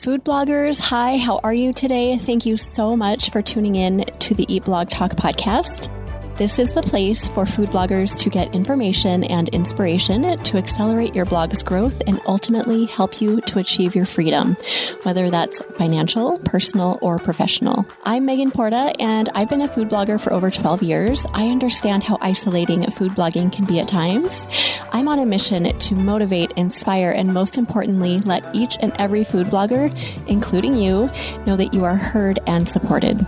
Food bloggers, hi, how are you today? Thank you so much for tuning in to the Eat Blog Talk podcast. This is the place for food bloggers to get information and inspiration to accelerate your blog's growth and ultimately help you to achieve your freedom, whether that's financial, personal, or professional. I'm Megan Porta, and I've been a food blogger for over 12 years. I understand how isolating food blogging can be at times. I'm on a mission to motivate, inspire, and most importantly, let each and every food blogger, including you, know that you are heard and supported.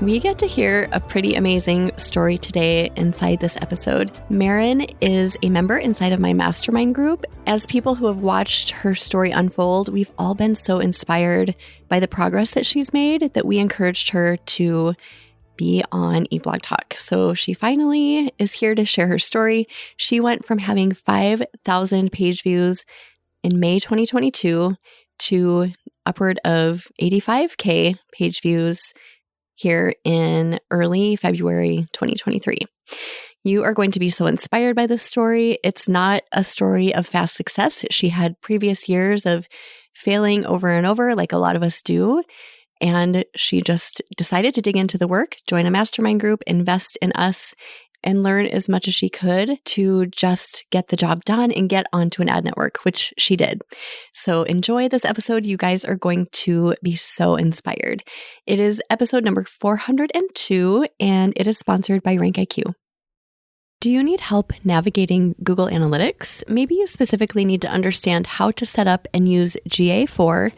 We get to hear a pretty amazing story today inside this episode. Marin is a member inside of my mastermind group. As people who have watched her story unfold, we've all been so inspired by the progress that she's made that we encouraged her to be on Eat Blog Talk. So she finally is here to share her story. She went from having 5,000 page views in May 2022 to upward of 85K page views here in early February 2023. You are going to be so inspired by this story. It's not a story of fast success. She had previous years of failing over and over, like a lot of us do. And she just decided to dig into the work, join a mastermind group, invest in us, and learn as much as she could to just get the job done and get onto an ad network, which she did. So enjoy this episode. You guys are going to be so inspired. It is episode number 402, and it is sponsored by RankIQ. Do you need help navigating Google Analytics? Maybe you specifically need to understand how to set up and use GA4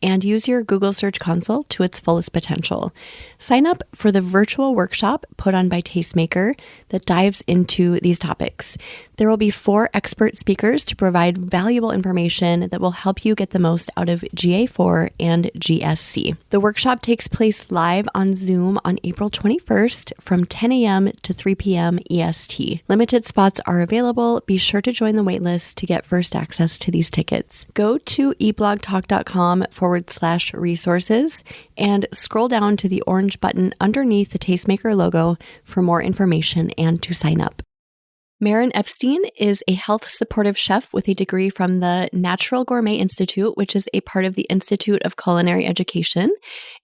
and use your Google Search Console to its fullest potential. Sign up for the virtual workshop put on by Tastemaker that dives into these topics. There will be 4 expert speakers to provide valuable information that will help you get the most out of GA4 and GSC. The workshop takes place live on Zoom on April 21st from 10 a.m. to 3 p.m. EST. Limited spots are available. Be sure to join the waitlist to get first access to these tickets. Go to eatblogtalk.com/resources and scroll down to the orange button underneath the Tastemaker logo for more information and to sign up. Maren Epstein is a health supportive chef with a degree from the Natural Gourmet Institute, which is a part of the Institute of Culinary Education,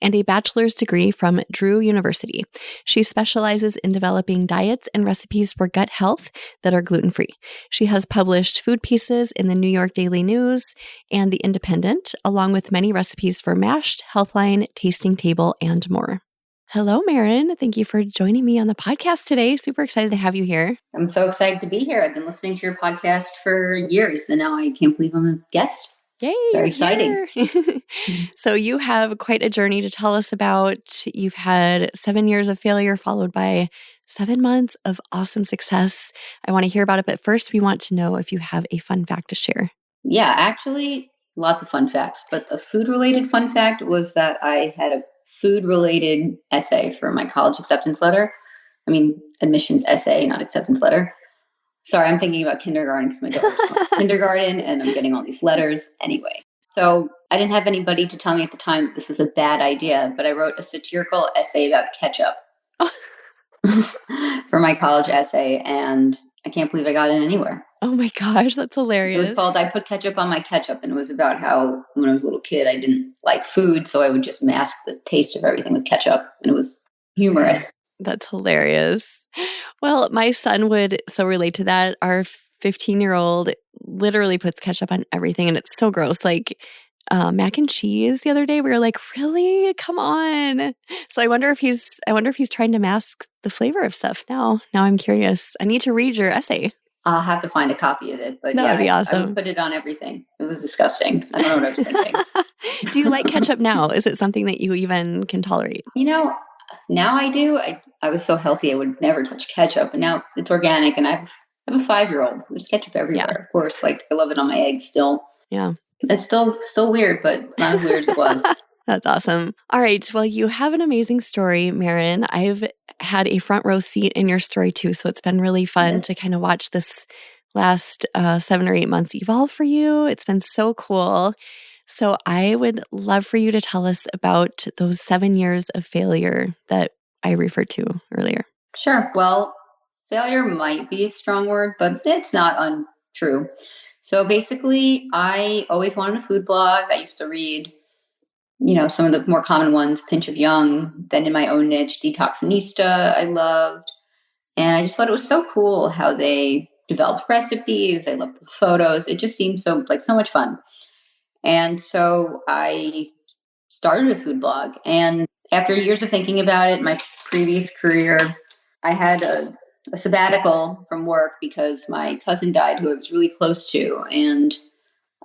and a bachelor's degree from Drew University. She specializes in developing diets and recipes for gut health that are gluten-free. She has published food pieces in the New York Daily News and The Independent, along with many recipes for Mashed, Healthline, Tasting Table, and more. Hello, Marin. Thank you for joining me on the podcast today. Super excited to have you here. I'm so excited to be here. I've been listening to your podcast for years, and now I can't believe I'm a guest. Yay! It's very exciting. So you have quite a journey to tell us about. You've had 7 years of failure followed by 7 months of awesome success. I want to hear about it, but first we want to know if you have a fun fact to share. Yeah, actually, lots of fun facts. But the food-related fun fact was that I had a food-related essay for my college acceptance letter. I mean, admissions essay, not acceptance letter. Sorry, I'm thinking about kindergarten because my daughter's going to kindergarten and I'm getting all these letters. Anyway, so I didn't have anybody to tell me at the time that this was a bad idea, but I wrote a satirical essay about ketchup for my college essay, and I can't believe I got in anywhere. Oh my gosh, that's hilarious. It was called I Put Ketchup on My Ketchup, and it was about how when I was a little kid, I didn't like food, so I would just mask the taste of everything with ketchup, and it was humorous. That's hilarious. Well, my son would so relate to that. Our 15-year-old literally puts ketchup on everything, and it's so gross. Like mac and cheese the other day, we were like, really? Come on. So I wonder if he's trying to mask the flavor of stuff now. Now I'm curious. I need to read your essay. I'll have to find a copy of it, but that would be awesome. I would put it on everything. It was disgusting. I don't know what I was thinking. Do you like ketchup now? Is it something that you even can tolerate? You know, now I do. I was so healthy, I would never touch ketchup, and now it's organic, and I have a 5-year-old. There's ketchup everywhere. Yeah. Of course, like I love it on my eggs still. Yeah. It's still weird, but it's not as weird as it was. That's awesome. All right. Well, you have an amazing story, Marin. I've had a front row seat in your story too. So it's been really fun to kind of watch this last 7 or 8 months evolve for you. It's been so cool. So I would love for you to tell us about those 7 years of failure that I referred to earlier. Sure. Well, failure might be a strong word, but it's not untrue. So basically, I always wanted a food blog. I used to read, some of the more common ones, Pinch of Young, then in my own niche, Detoxinista, I loved. And I just thought it was so cool how they developed recipes. I loved the photos. It just seemed so much fun. And so I started a food blog. And after years of thinking about it, my previous career, I had a sabbatical from work because my cousin died, who I was really close to. And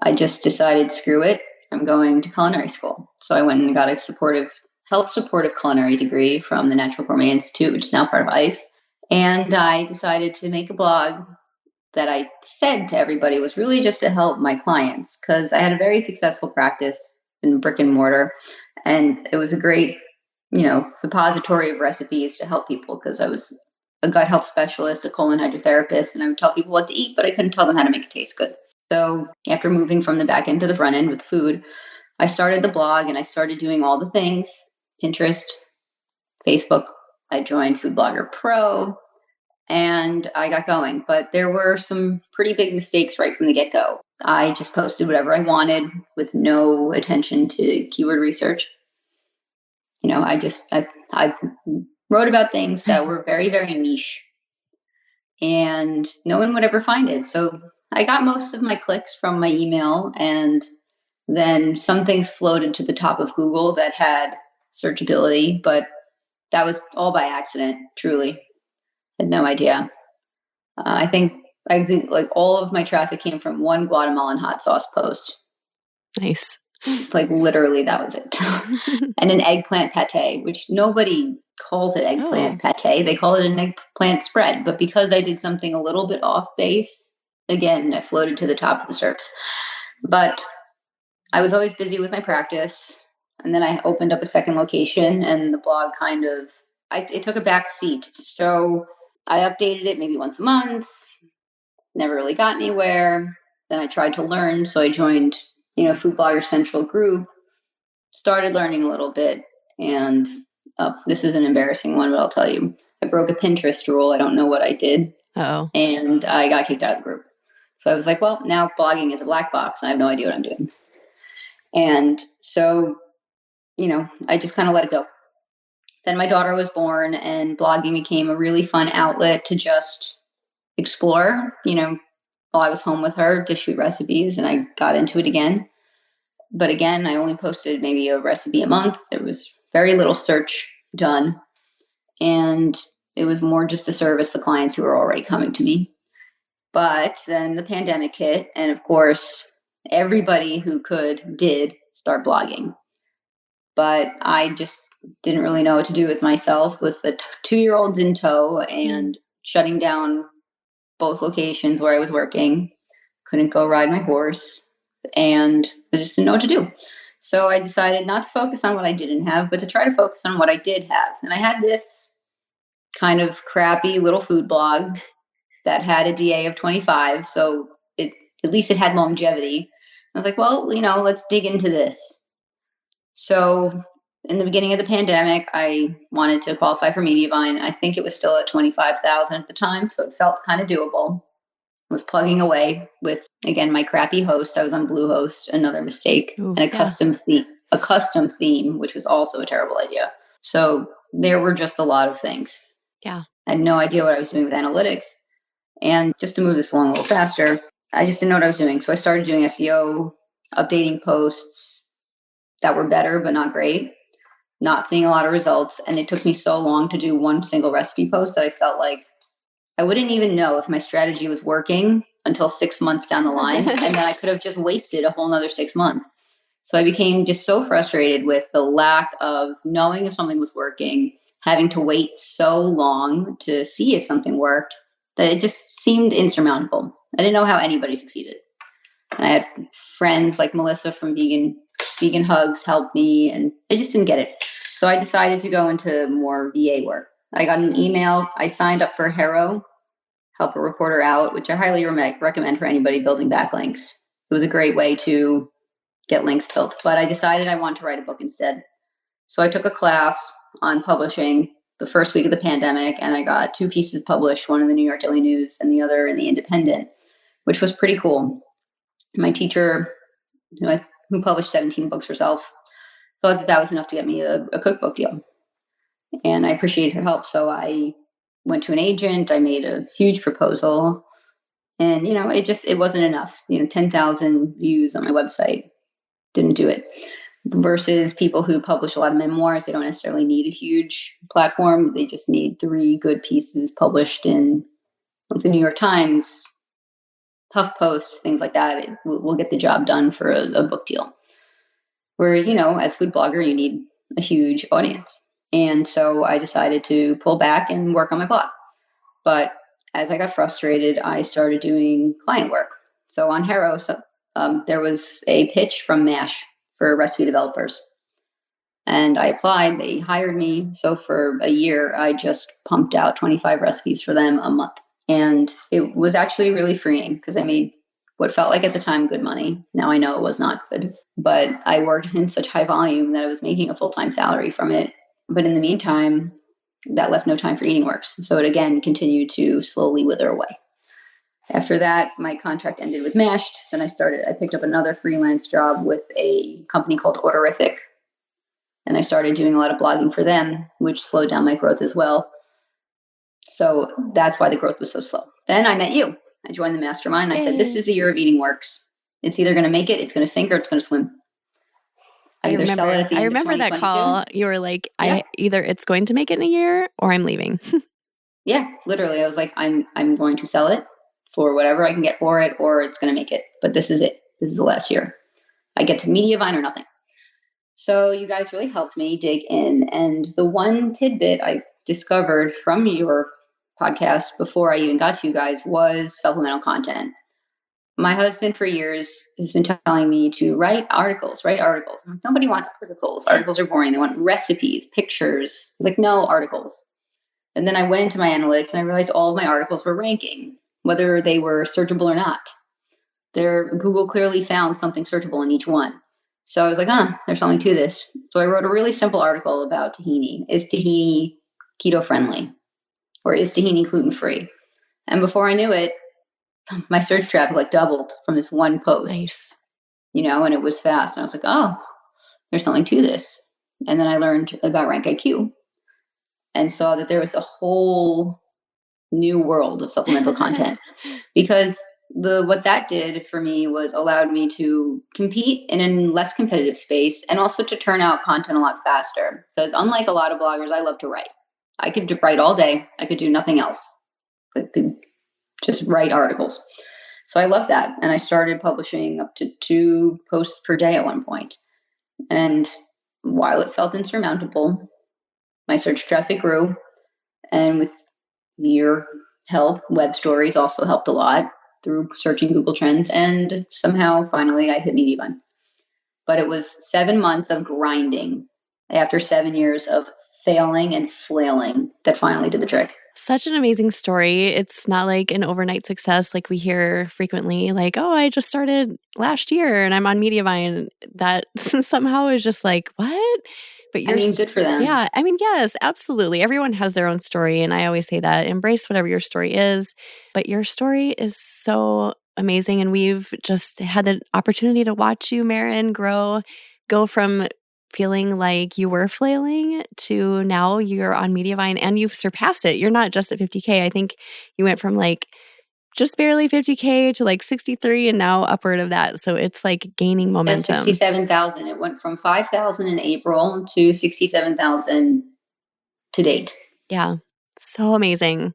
I just decided, screw it, I'm going to culinary school. So I went and got a health supportive culinary degree from the Natural Gourmet Institute, which is now part of ICE. And I decided to make a blog that I said to everybody was really just to help my clients, because I had a very successful practice in brick and mortar. And it was a great, suppository of recipes to help people, because I was a gut health specialist, a colon hydrotherapist, and I would tell people what to eat, but I couldn't tell them how to make it taste good. So after moving from the back end to the front end with food, I started the blog and I started doing all the things, Pinterest, Facebook. I joined Food Blogger Pro and I got going. But there were some pretty big mistakes right from the get-go. I just posted whatever I wanted with no attention to keyword research. I wrote about things that were very, very niche and no one would ever find it. So I got most of my clicks from my email, and then some things floated to the top of Google that had searchability, but that was all by accident, truly. Had no idea. I think like all of my traffic came from one Guatemalan hot sauce post. Nice. Like literally that was it. And an eggplant pate, which nobody calls it eggplant pate. They call it an eggplant spread. But because I did something a little bit off base, again, I floated to the top of the SERPs. But I was always busy with my practice. And then I opened up a second location, and the blog it took a back seat. So I updated it maybe once a month, never really got anywhere. Then I tried to learn. So I joined, Food Blogger Central group, started learning a little bit. And this is an embarrassing one, but I'll tell you, I broke a Pinterest rule. I don't know what I did. Uh-oh. And I got kicked out of the group. So I was like, well, now blogging is a black box. And I have no idea what I'm doing. And so, I just kind of let it go. Then my daughter was born, and blogging became a really fun outlet to just explore, while I was home with her, to shoot recipes, and I got into it again. But again, I only posted maybe a recipe a month. There was very little search done, and it was more just to service the clients who were already coming to me. But then the pandemic hit, and of course, everybody who did start blogging. But I just didn't really know what to do with myself with the 2-year-olds in tow and shutting down both locations where I was working. Couldn't go ride my horse, and I just didn't know what to do. So I decided not to focus on what I didn't have, but to try to focus on what I did have. And I had this kind of crappy little food blog that had a DA of 25. So at least it had longevity. I was like, well, let's dig into this. So in the beginning of the pandemic, I wanted to qualify for Mediavine. I think it was still at 25,000 at the time, so it felt kind of doable. I was plugging away with, again, my crappy host. I was on Bluehost, another mistake, and a custom theme, which was also a terrible idea. So there were just a lot of things. Yeah. I had no idea what I was doing with analytics. And just to move this along a little faster, I just didn't know what I was doing. So I started doing SEO, updating posts that were better, but not great, not seeing a lot of results. And it took me so long to do one single recipe post that I felt like I wouldn't even know if my strategy was working until 6 months down the line. And then I could have just wasted a whole nother 6 months. So I became just so frustrated with the lack of knowing if something was working, having to wait so long to see if something worked, that it just seemed insurmountable. I didn't know how anybody succeeded. And I had friends like Melissa from Vegan Hugs help me, and I just didn't get it. So I decided to go into more VA work. I got an email. I signed up for Hero, Help a Reporter Out, which I highly recommend for anybody building backlinks. It was a great way to get links built. But I decided I wanted to write a book instead. So I took a class on publishing the first week of the pandemic, and I got 2 pieces published, one in the New York Daily News and the other in the Independent, which was pretty cool. My teacher, who published 17 books herself, thought that was enough to get me a cookbook deal. And I appreciated her help. So I went to an agent. I made a huge proposal. And, it wasn't enough. 10,000 views on my website didn't do it. Versus people who publish a lot of memoirs, they don't necessarily need a huge platform. They just need 3 good pieces published in the New York Times, HuffPost, things like that. We'll get the job done for a book deal. Where, as a food blogger, you need a huge audience. And so I decided to pull back and work on my blog. But as I got frustrated, I started doing client work. So on Hero, there was a pitch from MASH for recipe developers. And I applied, they hired me. So for a year, I just pumped out 25 recipes for them a month. And it was actually really freeing because I made what felt like at the time good money. Now I know it was not good, but I worked in such high volume that I was making a full-time salary from it. But in the meantime, that left no time for eating works. So it again continued to slowly wither away. After that, my contract ended with Mashed. Then I picked up another freelance job with a company called Orderific. And I started doing a lot of blogging for them, which slowed down my growth as well. So that's why the growth was so slow. Then I met you. I joined the mastermind. I said, this is the year of eating works. It's either going to make it, it's going to sink, or it's going to swim. I remember that call. You were like, either it's going to make it in a year or I'm leaving. Yeah, literally. I was like, I'm going to sell it for whatever I can get for it, or it's going to make it. But this is it. This is the last year. I get to Mediavine or nothing. So you guys really helped me dig in. And the one tidbit I discovered from your podcast before I even got to you guys was supplemental content. My husband for years has been telling me to write articles. I'm like, nobody wants articles. Articles are boring. They want recipes, pictures. I was like, no, articles. And then I went into my analytics and I realized all of my articles were ranking, whether they were searchable or not. Google clearly found something searchable in each one. So I was like, there's something to this. So I wrote a really simple article about tahini. Is tahini keto friendly? Or is tahini gluten-free? And before I knew it, my search traffic doubled from this one post. Nice. And it was fast. And I was like, there's something to this. And then I learned about RankIQ and saw that there was a whole new world of supplemental content. Because what that did for me was allowed me to compete in a less competitive space and also to turn out content a lot faster. Because unlike a lot of bloggers, I love to write. I could write all day. I could do nothing else. I could just write articles. So I love that. And I started publishing up to 2 posts per day at one point. And while it felt insurmountable, my search traffic grew. And with your help, web stories also helped a lot through searching Google Trends. And somehow, finally, I hit Mediavine. But it was 7 months of grinding after 7 years of failing and flailing that finally did the trick. Such an amazing story. It's not like an overnight success like we hear frequently, like, I just started last year and I'm on Mediavine. That somehow is just like, what? But good for them. Yeah. Yes, absolutely. Everyone has their own story. And I always say that, embrace whatever your story is. But your story is so amazing. And we've just had the opportunity to watch you, Marin, go from feeling like you were flailing to now you're on Mediavine and you've surpassed it. You're not just at 50K. I think you went from just barely 50K to 63 and now upward of that. So it's gaining momentum. 67,000. It went from 5,000 in April to 67,000 to date. Yeah. So amazing.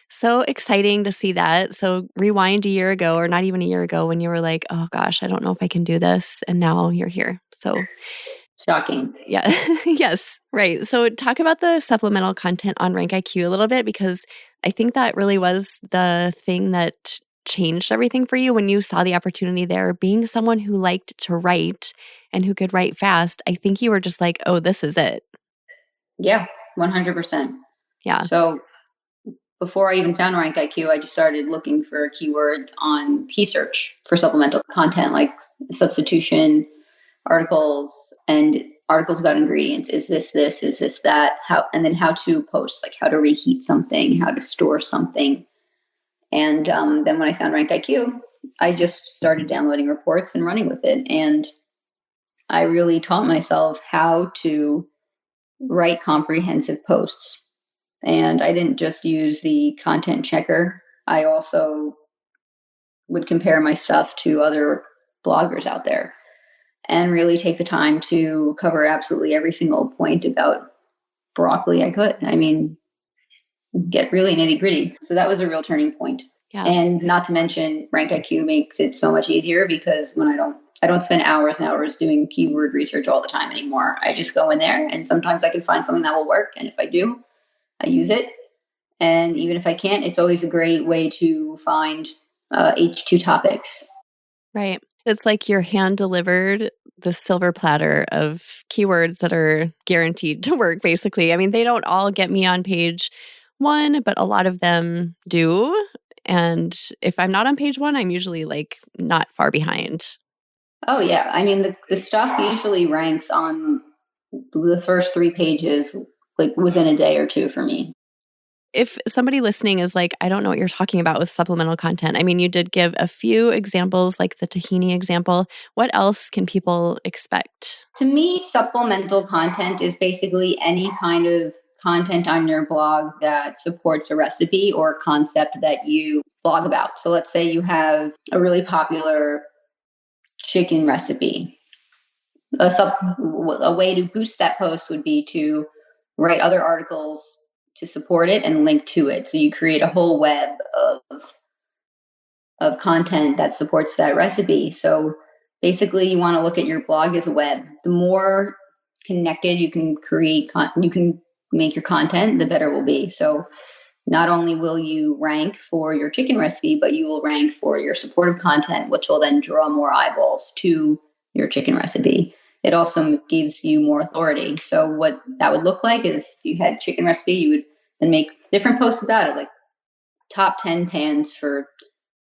So exciting to see that. So rewind a year ago, or not even a year ago, when you were like, oh gosh, I don't know if I can do this. And now you're here. So shocking. Yeah. Yes. Right. So talk about the supplemental content on RankIQ a little bit, because I think that really was the thing that changed everything for you when you saw the opportunity there. Being someone who liked to write and who could write fast, I think you were just like, oh, this is it. Yeah, 100%. Yeah. So before I even found RankIQ, I just started looking for keywords on key search for supplemental content, like substitution articles and articles about ingredients. Is this, is this, that, and then how to post, how to reheat something, how to store something. And then when I found RankIQ, I just started downloading reports and running with it. And I really taught myself how to write comprehensive posts. And I didn't just use the content checker. I also would compare my stuff to other bloggers out there and really take the time to cover absolutely every single point about broccoli I could. I mean, get really nitty gritty. So that was a real turning point. Yeah. And not to mention RankIQ makes it so much easier because when I don't spend hours and hours doing keyword research all the time anymore. I just go in there and sometimes I can find something that will work. And if I do, I use it. And even if I can't, it's always a great way to find H2 topics. Right. It's like you're hand delivered the silver platter of keywords that are guaranteed to work, basically. I mean, they don't all get me on page 1, but a lot of them do. And if I'm not on page 1, I'm usually like not far behind. Oh, yeah. I mean, the stuff usually ranks on the first 3 pages, like within a day or 2 for me. If somebody listening is like, I don't know what you're talking about with supplemental content. I mean, you did give a few examples, like the tahini example. What else can people expect? To me, supplemental content is basically any kind of content on your blog that supports a recipe or concept that you blog about. So let's say you have a really popular chicken recipe. A way to boost that post would be to write other articles to support it and link to it. So you create a whole web of content that supports that recipe. So basically, you want to look at your blog as a web. The more connected you can you can make your content, the better it will be. So not only will you rank for your chicken recipe, but you will rank for your supportive content, which will then draw more eyeballs to your chicken recipe. It also gives you more authority. So what that would look like is if you had chicken recipe, you would then make different posts about it, like top 10 pans for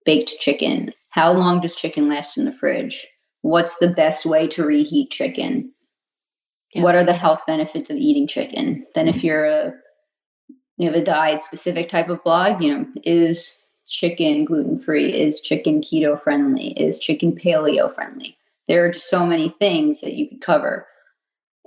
baked chicken. How long does chicken last in the fridge? What's the best way to reheat chicken? Yeah. What are the health benefits of eating chicken? Then if you have a diet specific type of blog, is chicken gluten free? Is chicken keto friendly? Is chicken paleo friendly? There are just so many things that you could cover.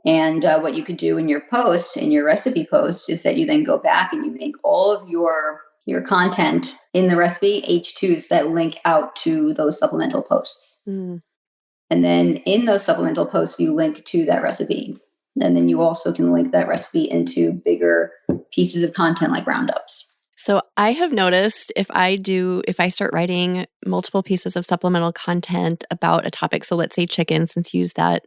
And what you could do in your post, in your recipe post, is that you then go back and you make all of your content in the recipe H2s that link out to those supplemental posts. Mm. And then in those supplemental posts, you link to that recipe. And then you also can link that recipe into bigger pieces of content like roundups. So I have noticed if I start writing multiple pieces of supplemental content about a topic, so let's say chicken, since you use that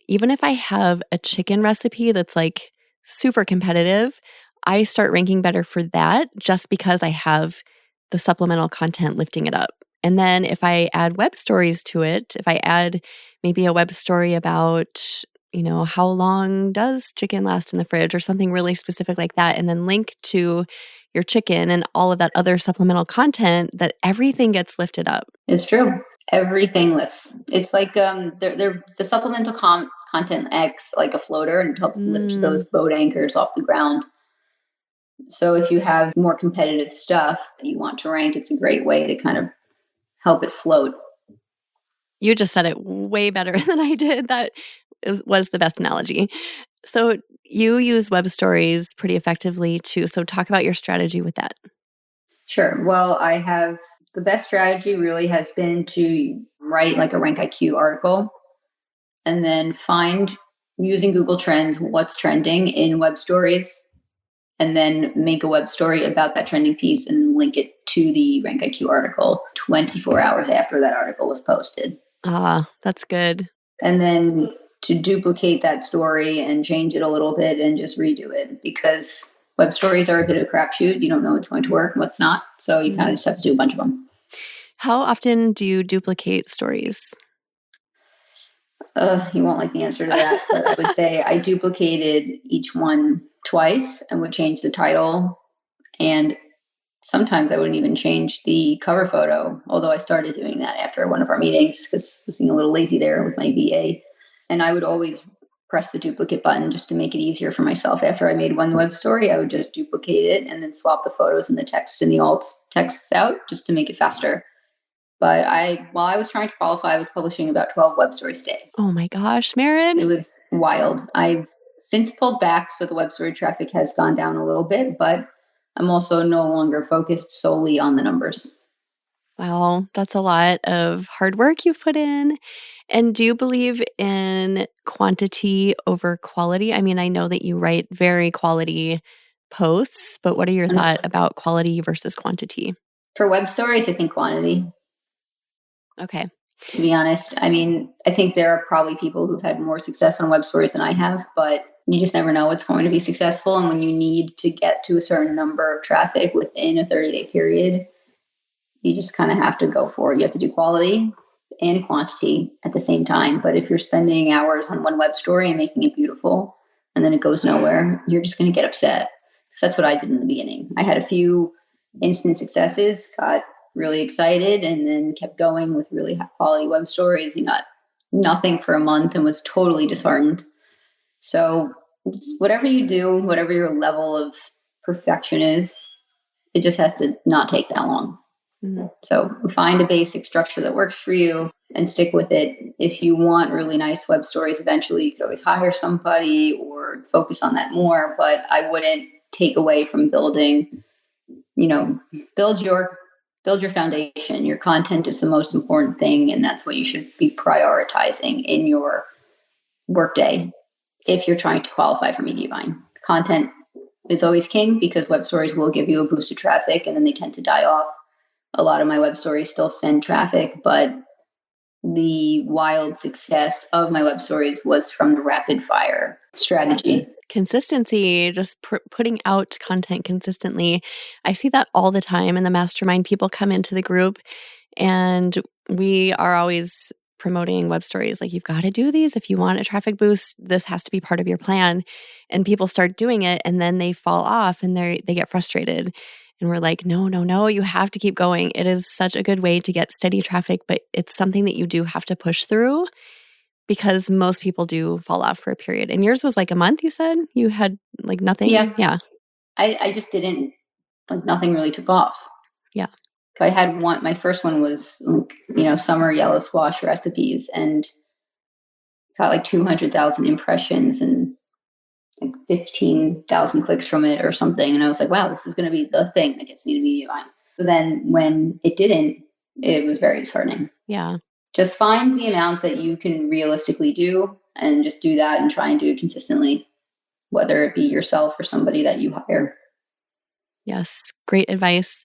even if I have a chicken recipe that's like super competitive, I start ranking better for that just because I have the supplemental content lifting it up. And then if I add web stories to it, if I add maybe a web story about, how long does chicken last in the fridge or something really specific like that, and then link to your chicken and all of that other supplemental content, that everything gets lifted up. It's true. Everything lifts. It's like the supplemental content acts like a floater and helps lift those boat anchors off the ground. So if you have more competitive stuff that you want to rank, it's a great way to kind of help it float. You just said it way better than I did. That was the best analogy. So you use web stories pretty effectively too. So talk about your strategy with that. Sure. Well, the best strategy really has been to write like a RankIQ article and then find, using Google Trends, what's trending in web stories, and then make a web story about that trending piece and link it to the RankIQ article 24 hours after that article was posted. Ah, that's good. And then to duplicate that story and change it a little bit and just redo it, because web stories are a bit of a crapshoot. You don't know what's going to work and what's not. So you kind of just have to do a bunch of them. How often do you duplicate stories? You won't like the answer to that, but I would say I duplicated each one twice and would change the title. And sometimes I wouldn't even change the cover photo, although I started doing that after one of our meetings because I was being a little lazy there with my VA. And I would always press the duplicate button just to make it easier for myself. After I made one web story, I would just duplicate it and then swap the photos and the text and the alt texts out just to make it faster. But while I was trying to qualify, I was publishing about 12 web stories a day. Oh my gosh, Maren. It was wild. I've since pulled back, so the web story traffic has gone down a little bit, but I'm also no longer focused solely on the numbers. Wow, that's a lot of hard work you've put in. And do you believe in quantity over quality? I mean, I know that you write very quality posts, but what are your And thoughts about quality versus quantity? for web stories, I think quantity. Okay. To be honest, I mean, I think there are probably people who've had more success on web stories than I have, but you just never know what's going to be successful. And when you need to get to a certain number of traffic within a 30-day period, you just kind of have to go for it. You have to do quality and quantity at the same time. But if you're spending hours on one web story and making it beautiful and then it goes nowhere, you're just going to get upset. Because that's what I did in the beginning. I had a few instant successes, got really excited, and then kept going with really high quality web stories and got nothing for a month and was totally disheartened. So whatever you do, whatever your level of perfection is, it just has to not take that long. Mm-hmm. So find a basic structure that works for you and stick with it. If you want really nice web stories, eventually you could always hire somebody or focus on that more, but I wouldn't take away from building, build your foundation. Your content is the most important thing, and that's what you should be prioritizing in your workday if you're trying to qualify for media buying. Content is always king because web stories will give you a boost of traffic and then they tend to die off. A lot of my web stories still send traffic, but the wild success of my web stories was from the rapid fire strategy. Consistency, just putting out content consistently. I see that all the time in the mastermind. People come into the group and we are always promoting web stories. Like, you've got to do these. If you want a traffic boost, this has to be part of your plan. And people start doing it and then they fall off and they get frustrated. And we're like, no, you have to keep going. It is such a good way to get steady traffic, but it's something that you do have to push through because most people do fall off for a period. And yours was like a month, you said? You had like nothing? Yeah. I just didn't, nothing really took off. Yeah. I had one, my first one was, summer yellow squash recipes and got like 200,000 impressions and like 15,000 clicks from it or something. And I was like, wow, this is going to be the thing that gets me to media buying. So then when it didn't, it was very disheartening. Yeah. Just find the amount that you can realistically do and just do that and try and do it consistently, whether it be yourself or somebody that you hire. Yes. Great advice.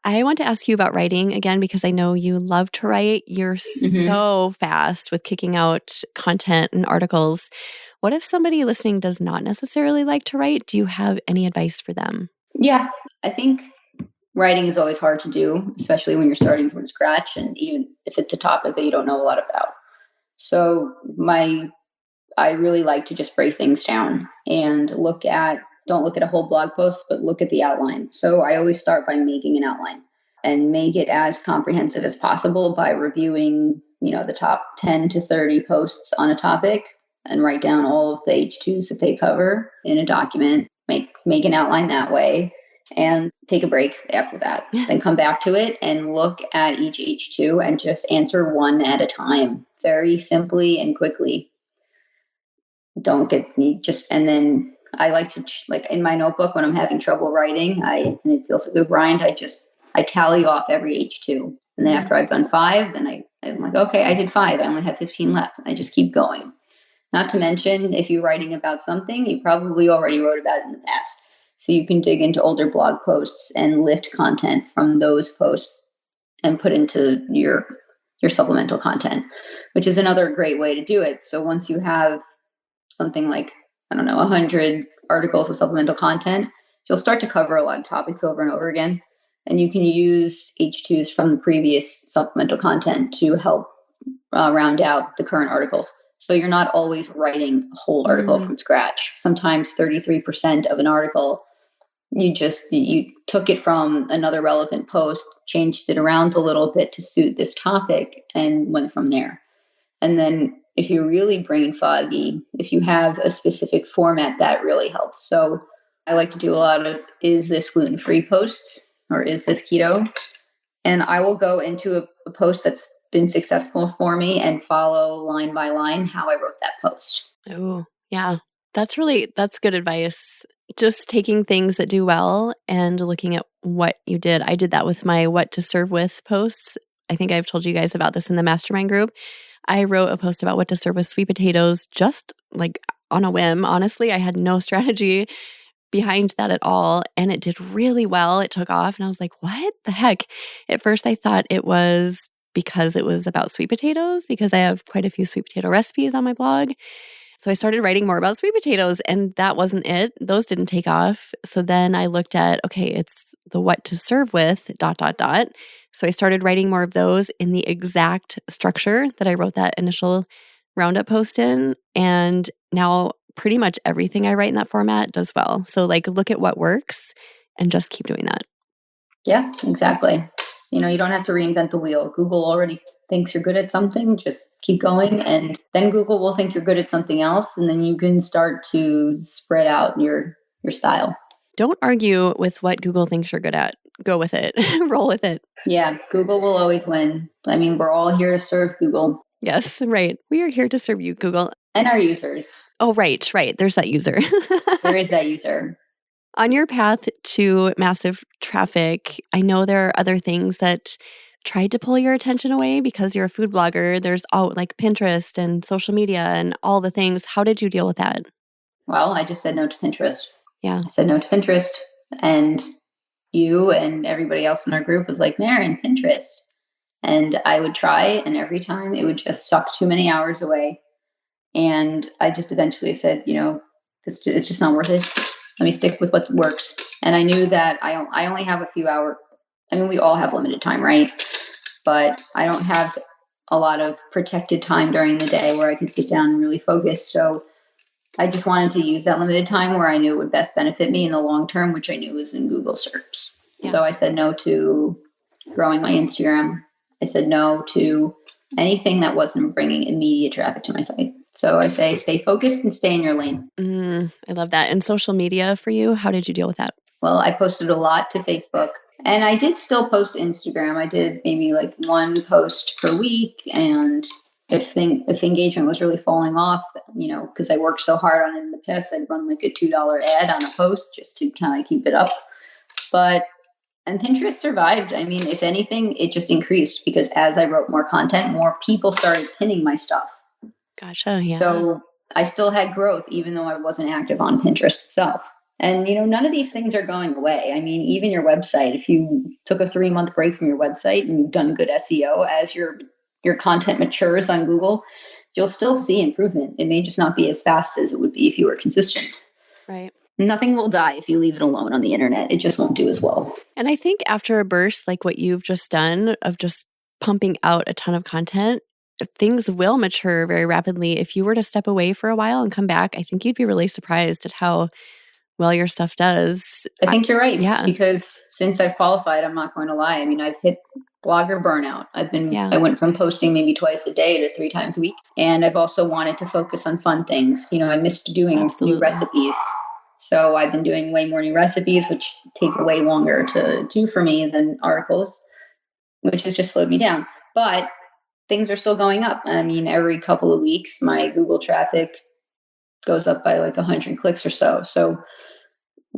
I want to ask you about writing again, because I know you love to write. You're so fast with kicking out content and articles. What if somebody listening does not necessarily like to write? Do you have any advice for them? Yeah, I think writing is always hard to do, especially when you're starting from scratch and even if it's a topic that you don't know a lot about. So I really like to just break things down and don't look at a whole blog post, but look at the outline. So I always start by making an outline and make it as comprehensive as possible by reviewing, the top 10 to 30 posts on a topic and write down all of the H2s that they cover in a document, make an outline that way and take a break after that. Then come back to it and look at each H2 and just answer one at a time, very simply and quickly. And then I like to, in my notebook when I'm having trouble writing, and it feels like a grind, I tally off every H2. And then after I've done 5, then I'm like, okay, I did 5. I only have 15 left. And I just keep going. Not to mention, if you're writing about something, you probably already wrote about it in the past. So you can dig into older blog posts and lift content from those posts and put into your supplemental content, which is another great way to do it. So once you have something like, 100 articles of supplemental content, you'll start to cover a lot of topics over and over again. And you can use H2s from the previous supplemental content to help round out the current articles. So you're not always writing a whole article from scratch. Sometimes 33% of an article, you took it from another relevant post, changed it around a little bit to suit this topic and went from there. And then if you're really brain foggy, if you have a specific format, that really helps. So I like to do a lot of, is this gluten-free posts or is this keto? And I will go into a post that's been successful for me and follow line by line how I wrote that post. Oh, yeah. That's good advice. Just taking things that do well and looking at what you did. I did that with my what to serve with posts. I think I've told you guys about this in the mastermind group. I wrote a post about what to serve with sweet potatoes just like on a whim. Honestly, I had no strategy behind that at all. And it did really well. It took off. And I was like, what the heck? At first, I thought it was because it was about sweet potatoes, because I have quite a few sweet potato recipes on my blog. So I started writing more about sweet potatoes, and that wasn't it. Those didn't take off. So then I looked at, okay, it's the what to serve with, ... So I started writing more of those in the exact structure that I wrote that initial roundup post in. And now pretty much everything I write in that format does well. So like look at what works and just keep doing that. Yeah, exactly. You don't have to reinvent the wheel. Google already thinks you're good at something. Just keep going. And then Google will think you're good at something else. And then you can start to spread out your style. Don't argue with what Google thinks you're good at. Go with it. Roll with it. Yeah, Google will always win. I mean, we're all here to serve Google. Yes, right. We are here to serve you, Google. And our users. Oh, right. There's that user. There is that user. On your path to massive traffic, I know there are other things that tried to pull your attention away because you're a food blogger. There's all like Pinterest and social media and all the things. How did you deal with that? Well, I just said no to Pinterest. Yeah. I said no to Pinterest. And you and everybody else in our group was like, Maren, Pinterest. And I would try, and every time it would just suck too many hours away. And I just eventually said, it's just not worth it. Let me stick with what works. And I knew that I only have a few hours. I mean, we all have limited time, right? But I don't have a lot of protected time during the day where I can sit down and really focus. So I just wanted to use that limited time where I knew it would best benefit me in the long term, which I knew was in Google SERPs. Yeah. So I said no to growing my Instagram. I said no to anything that wasn't bringing immediate traffic to my site. So I say stay focused and stay in your lane. I love that. And social media for you, how did you deal with that? Well, I posted a lot to Facebook, and I did still post Instagram. I did maybe like one post per week. And if engagement was really falling off, because I worked so hard on it in the past, I'd run like a $2 ad on a post just to kind of keep it up. And Pinterest survived. I mean, if anything, it just increased because as I wrote more content, more people started pinning my stuff. Gotcha. Yeah. So I still had growth, even though I wasn't active on Pinterest itself. And, none of these things are going away. I mean, even your website, if you took a 3-month break from your website and you've done good SEO, as your content matures on Google, you'll still see improvement. It may just not be as fast as it would be if you were consistent. Right. Nothing will die if you leave it alone on the internet. It just won't do as well. And I think after a burst like what you've just done of just pumping out a ton of content, things will mature very rapidly. If you were to step away for a while and come back, I think you'd be really surprised at how well your stuff does. I think you're right. Yeah. Because since I've qualified, I'm not going to lie. I mean, I've hit blogger burnout. I went from posting maybe twice a day to 3 times a week. And I've also wanted to focus on fun things. I missed doing new recipes. So I've been doing way more new recipes, which take way longer to do for me than articles, which has just slowed me down. But things are still going up. I mean, every couple of weeks, my Google traffic goes up by like 100 clicks or so. So,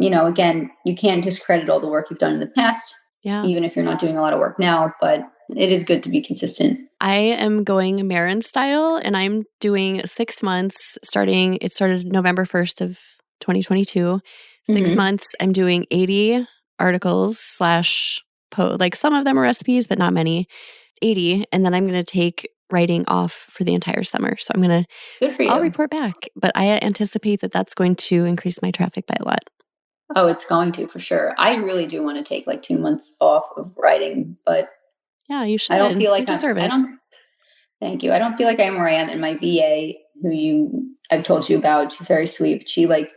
again, you can't discredit all the work you've done in the past, even if you're not doing a lot of work now, but it is good to be consistent. I am going Marin style, and I'm doing 6 months it started November 1st of 2022. 6 months, I'm doing 80 articles / like some of them are recipes, but not many. 80, and then I'm going to take writing off for the entire summer. So I'm going to, I'll report back, but I anticipate that that's going to increase my traffic by a lot. Oh, it's going to, for sure. I really do want to take like 2 months off of writing, but yeah, you should. I don't feel like you deserve it. Thank you. I don't feel like I am where I am. And my VA, I've told you about, she's very sweet. She's like,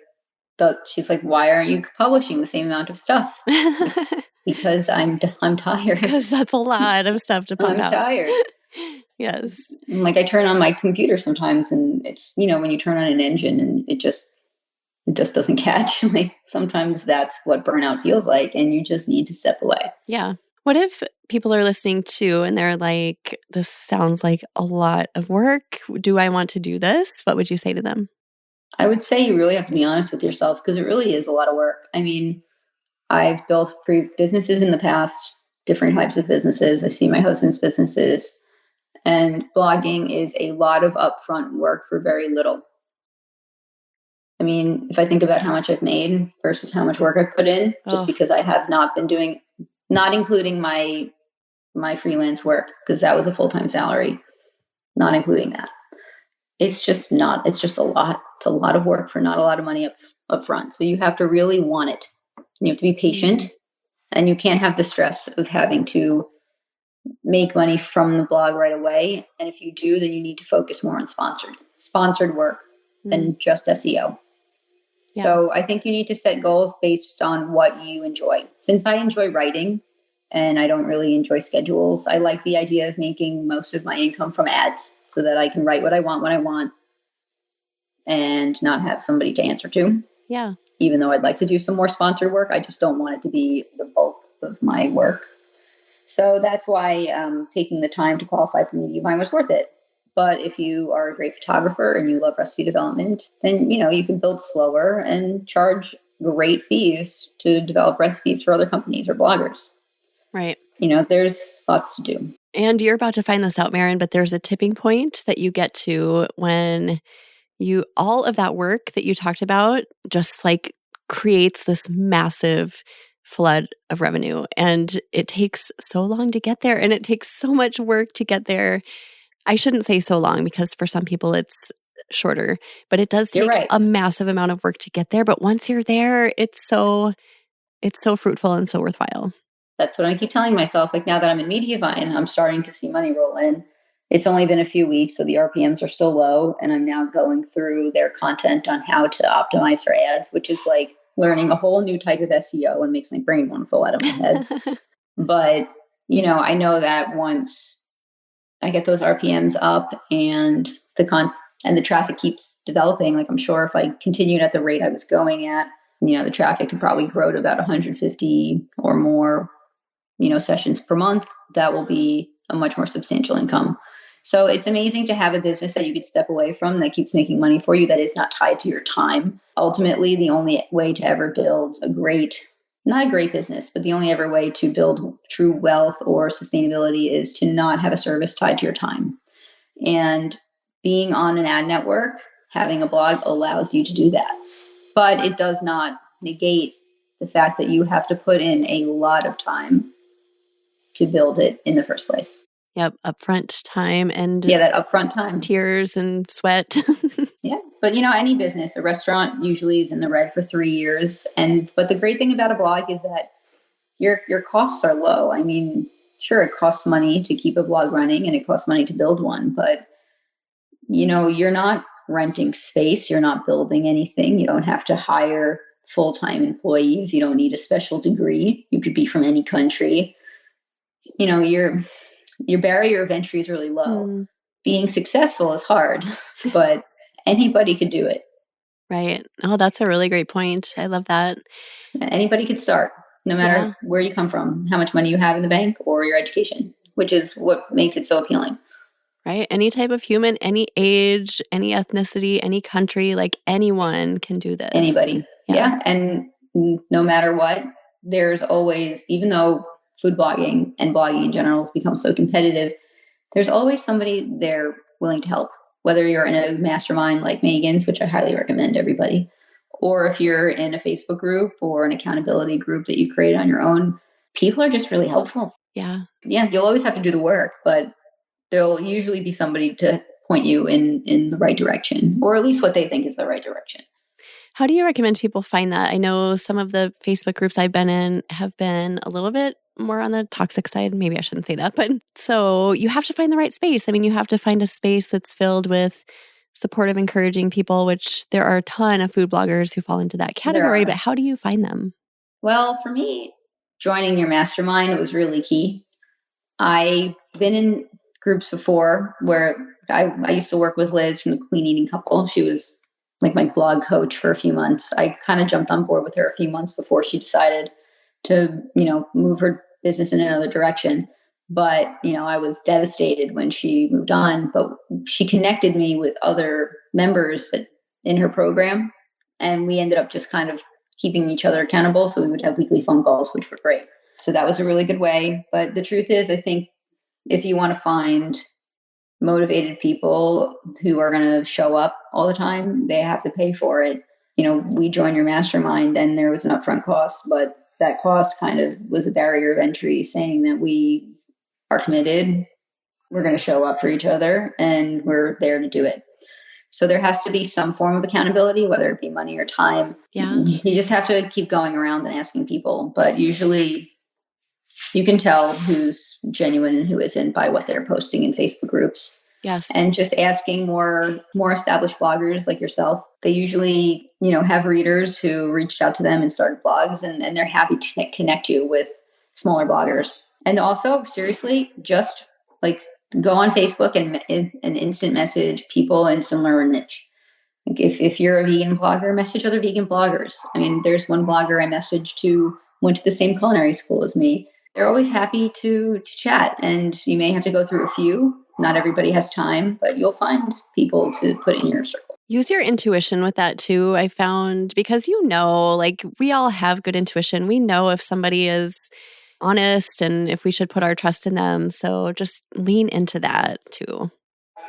why aren't you publishing the same amount of stuff? Because I'm tired. Because that's a lot of stuff to pump out. I'm tired. Yes. Like I turn on my computer sometimes, and it's when you turn on an engine and it just doesn't catch. Like sometimes that's what burnout feels like, and you just need to step away. Yeah. What if people are listening to and they're like, this sounds like a lot of work. Do I want to do this? What would you say to them? I would say you really have to be honest with yourself because it really is a lot of work. I mean, I've built businesses in the past, different types of businesses. I see my husband's businesses, and blogging is a lot of upfront work for very little. I mean, if I think about how much I've made versus how much work I've put in, just because I have not been doing, not including my freelance work, because that was a full-time salary, not including that. It's just a lot. It's a lot of work for not a lot of money up front. So you have to really want it. You have to be patient, and you can't have the stress of having to make money from the blog right away. And if you do, then you need to focus more on sponsored work than just SEO. Yeah. So I think you need to set goals based on what you enjoy. Since I enjoy writing and I don't really enjoy schedules, I like the idea of making most of my income from ads so that I can write what I want when I want and not have somebody to answer to. Yeah. Even though I'd like to do some more sponsored work, I just don't want it to be the bulk of my work. So that's why taking the time to qualify for Mediavine was worth it. But if you are a great photographer and you love recipe development, then, you can build slower and charge great fees to develop recipes for other companies or bloggers. Right. There's lots to do. And you're about to find this out, Marin, but there's a tipping point that you get to when all of that work that you talked about just like creates this massive flood of revenue. And it takes so long to get there, and it takes so much work to get there. I shouldn't say so long because for some people it's shorter, but it does take a massive amount of work to get there. But once you're there, it's so fruitful and so worthwhile. That's what I keep telling myself. Like now that I'm in Mediavine, I'm starting to see money roll in. It's only been a few weeks, so the RPMs are still low. And I'm now going through their content on how to optimize for ads, which is like learning a whole new type of SEO and makes my brain want to fall out of my head. But, I know that once I get those RPMs up and the traffic keeps developing, like I'm sure if I continued at the rate I was going at, the traffic could probably grow to about 150 or more, sessions per month. That will be a much more substantial income. So it's amazing to have a business that you could step away from that keeps making money for you, that is not tied to your time. Ultimately, the only way to ever build not a great business, but the only ever way to build true wealth or sustainability is to not have a service tied to your time. And being on an ad network, having a blog allows you to do that. But it does not negate the fact that you have to put in a lot of time to build it in the first place. Yep, upfront time and that upfront time, tears and sweat. Yeah, but any business, a restaurant usually is in the red for 3 years, but the great thing about a blog is that your costs are low. I mean, sure, it costs money to keep a blog running and it costs money to build one, but you're not renting space, you're not building anything. You don't have to hire full-time employees. You don't need a special degree. You could be from any country. Your barrier of entry is really low. Being successful is hard, but anybody could do it. Right. Oh, that's a really great point. I love that. Anybody could start, no matter where you come from, how much money you have in the bank, or your education, which is what makes it so appealing. Right. Any type of human, any age, any ethnicity, any country, like anyone can do this. Anybody. Yeah. And no matter what, there's always, even though food blogging and blogging in general has become so competitive, there's always somebody there willing to help, whether you're in a mastermind like Megan's, which I highly recommend everybody, or if you're in a Facebook group or an accountability group that you've created on your own. People are just really helpful. Yeah. Yeah, you'll always have to do the work, but there'll usually be somebody to point you in the right direction, or at least what they think is the right direction. How do you recommend people find that? I know some of the Facebook groups I've been in have been a little bit more on the toxic side. Maybe I shouldn't say that, but so you have to find the right space. I mean, you have to find a space that's filled with supportive, encouraging people, which there are a ton of food bloggers who fall into that category, but how do you find them? Well, for me, joining your mastermind was really key. I've been in groups before where I used to work with Liz from the Clean Eating Couple. She was like my blog coach for a few months. I kind of jumped on board with her a few months before she decided to, move her business in another direction. But, I was devastated when she moved on, but she connected me with other members in her program. And we ended up just kind of keeping each other accountable. So we would have weekly phone calls, which were great. So that was a really good way. But the truth is, I think if you want to find motivated people who are going to show up all the time, they have to pay for it. We joined your mastermind and there was an upfront cost, but that cost kind of was a barrier of entry, saying that we are committed, we're going to show up for each other, and we're there to do it. So there has to be some form of accountability, whether it be money or time. Yeah. You just have to keep going around and asking people. But usually you can tell who's genuine and who isn't by what they're posting in Facebook groups. Yes. And just asking more established bloggers like yourself. They usually, have readers who reached out to them and started blogs, and they're happy to connect you with smaller bloggers. And also, seriously, just like go on Facebook and instant message people in similar niche. Like if you're a vegan blogger, message other vegan bloggers. I mean, there's one blogger I messaged who went to the same culinary school as me. They're always happy to chat, and you may have to go through a few. Not everybody has time, but you'll find people to put in your circle. Use your intuition with that too. I found, because like we all have good intuition. We know if somebody is honest and if we should put our trust in them. So just lean into that too.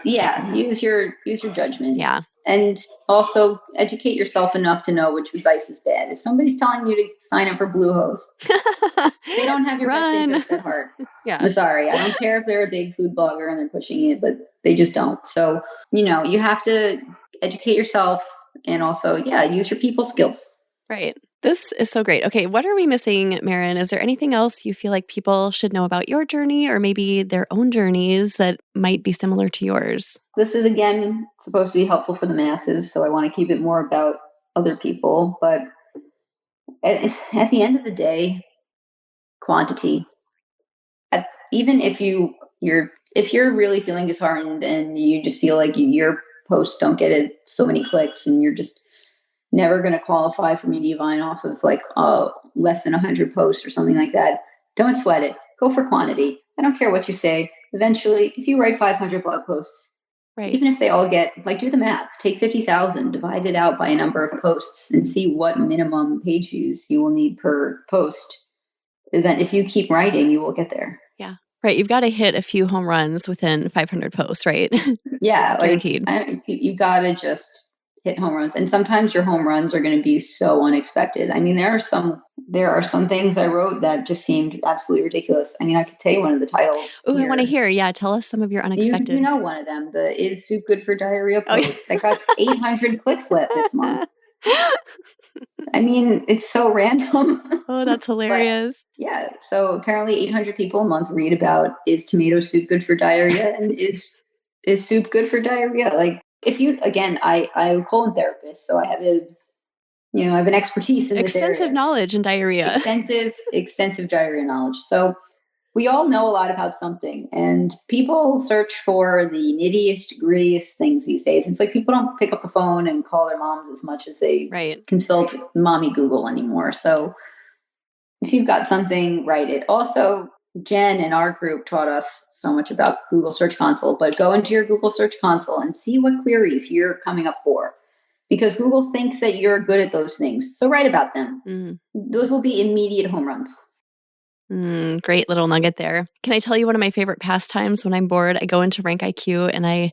Yeah, use your judgment. Yeah. And also educate yourself enough to know which advice is bad. If somebody's telling you to sign up for Bluehost, they don't have your best interest at heart. Yeah. I'm sorry. I don't care if they're a big food blogger and they're pushing it, but they just don't. So, you have to educate yourself and also, use your people skills. Right. This is so great. Okay, what are we missing, Marin? Is there anything else you feel like people should know about your journey or maybe their own journeys that might be similar to yours? This is, again, supposed to be helpful for the masses, so I want to keep it more about other people. But at the end of the day, quantity. Even if you're really feeling disheartened and you just feel like your posts don't get so many clicks and you're just never going to qualify for Mediavine off of less than 100 posts or something like that, don't sweat it. Go for quantity. I don't care what you say. Eventually, if you write 500 blog posts, right, even if they all get, do the math, take 50,000, divide it out by a number of posts and see what minimum page views you will need per post. Then if you keep writing, you will get there. Yeah. Right. You've got to hit a few home runs within 500 posts, right? Yeah. Guaranteed. You got to just hit home runs. And sometimes your home runs are going to be so unexpected. I mean, there are some things I wrote that just seemed absolutely ridiculous. I mean, I could tell you one of the titles. Oh, I want to hear. Yeah. Tell us some of your unexpected. You know one of them, the "Is Soup Good for Diarrhea" post that got 800 clicks this month. I mean, it's so random. Oh, that's hilarious. Yeah. So apparently 800 people a month read about, is tomato soup good for diarrhea? And is soup good for diarrhea? Like, if you, again, I'm a colon therapist, so I have I have an expertise in this area. Extensive knowledge in diarrhea. Extensive diarrhea knowledge. So we all know a lot about something, and people search for the nittiest, grittiest things these days. It's like people don't pick up the phone and call their moms as much as they consult mommy Google anymore. So if you've got something, write it. Also, Jen in our group taught us so much about Google Search Console, but go into your Google Search Console and see what queries you're coming up for, because Google thinks that you're good at those things. So write about them. Those will be immediate home runs. Great little nugget there. Can I tell you one of my favorite pastimes when I'm bored? I go into RankIQ and I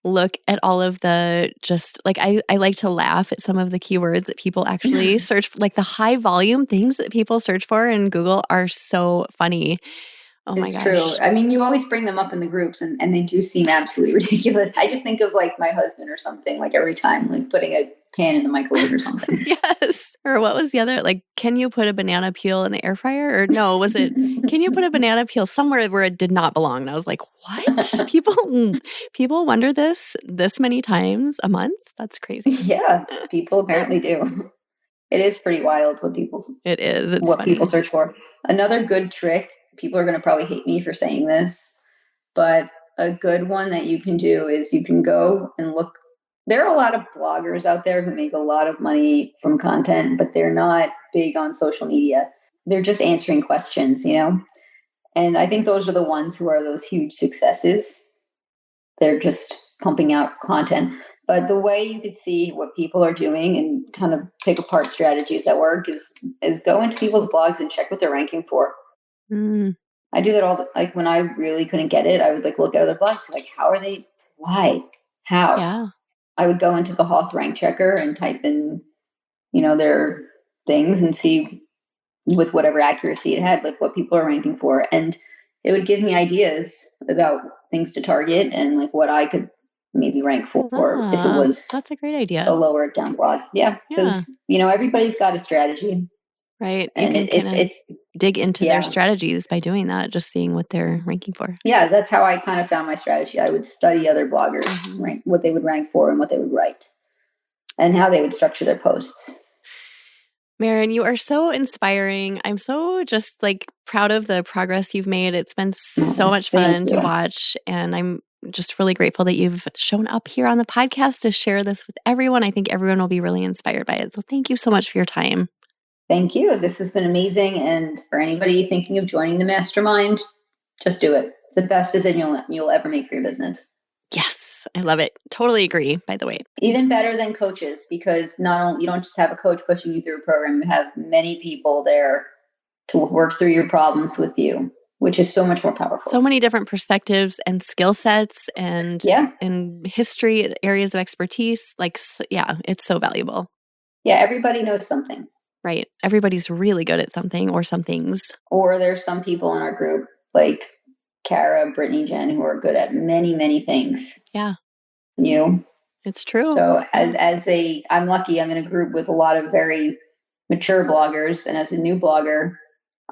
look at all of the I like to laugh at some of the keywords that people actually search for. Like the high volume things that people search for in Google are so funny. Oh my gosh. It's true. I mean, you always bring them up in the groups and they do seem absolutely ridiculous. I just think of my husband or something, every time, putting a pan in the microwave or something. Yes. Or what was the other? Can you put a banana peel in the air fryer? Or no, was it, can you put a banana peel somewhere where it did not belong? And I was like, what? People wonder this many times a month? That's crazy. Yeah, people apparently do. It is pretty wild what people people search for. Another good trick, people are going to probably hate me for saying this, but a good one that you can do is you can go and look. There are a lot of bloggers out there who make a lot of money from content, but they're not big on social media. They're just answering questions, And I think those are the ones who are those huge successes. They're just pumping out content. But the way you could see what people are doing and kind of pick apart strategies that work is go into people's blogs and check what they're ranking for. I do that like when I really couldn't get it, I would like look at other blogs, be like, how are they? Why? How? Yeah. I would go into the Hoth rank checker and type in, their things and see with whatever accuracy it had, like what people are ranking for. And it would give me ideas about things to target and like what I could maybe rank for if it was that's a great idea. A lower down blog. Yeah. Because, everybody's got a strategy. Right. And you can it's dig into their strategies by doing that, just seeing what they're ranking for. Yeah, that's how I kind of found my strategy. I would study other bloggers, rank what they would rank for and what they would write and how they would structure their posts. Marin, you are so inspiring. I'm so just like proud of the progress you've made. It's been so much fun to watch. And I'm just really grateful that you've shown up here on the podcast to share this with everyone. I think everyone will be really inspired by it. So thank you so much for your time. Thank you. This has been amazing. And for anybody thinking of joining the mastermind, just do it. It's the best decision you'll ever make for your business. Yes, I love it. Totally agree, by the way. Even better than coaches, because not only you don't just have a coach pushing you through a program, you have many people there to work through your problems with you, which is so much more powerful. So many different perspectives and skill sets and history, areas of expertise. It's so valuable. Yeah, everybody knows something. Right. Everybody's really good at something or some things. Or there's some people in our group like Kara, Brittany, Jen, who are good at many, many things. Yeah. It's true. So I'm lucky I'm in a group with a lot of very mature bloggers. And as a new blogger,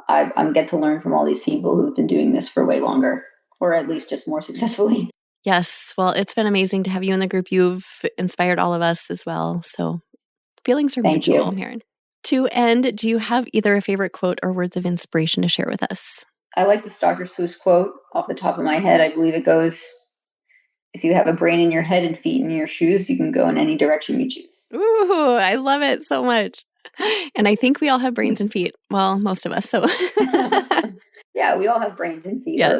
I get to learn from all these people who've been doing this for way longer, or at least just more successfully. Yes. Well, it's been amazing to have you in the group. You've inspired all of us as well. So feelings are mutual, Marin. To end, do you have either a favorite quote or words of inspiration to share with us? I like the Dr. Seuss quote off the top of my head. I believe it goes, if you have a brain in your head and feet in your shoes, you can go in any direction you choose. Ooh, I love it so much. And I think we all have brains and feet. Well, most of us. So yeah, we all have brains and feet. Yes. Or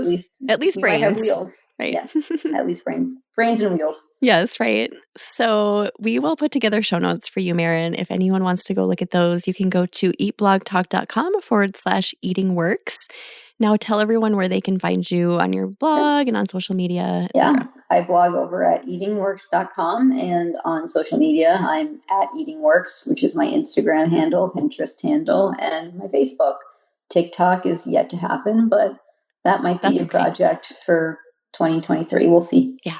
at least brains. Might have wheels. Right. Yes, at least brains. Brains and wheels. Yes, right. So we will put together show notes for you, Marin. If anyone wants to go look at those, you can go to eatblogtalk.com/eatingworks. Now tell everyone where they can find you on your blog and on social media. Yeah, I blog over at eatingworks.com, and on social media, I'm at eatingworks, which is my Instagram handle, Pinterest handle, and my Facebook. TikTok is yet to happen, but that might be a project for 2023. We'll see. Yeah.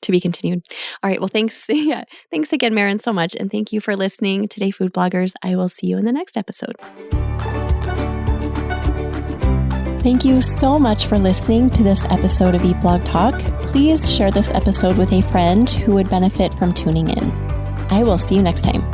To be continued. All right. Well, thanks. Yeah. Thanks again, Marin, so much. And thank you for listening today, food bloggers. I will see you in the next episode. Thank you so much for listening to this episode of Eat Blog Talk. Please share this episode with a friend who would benefit from tuning in. I will see you next time.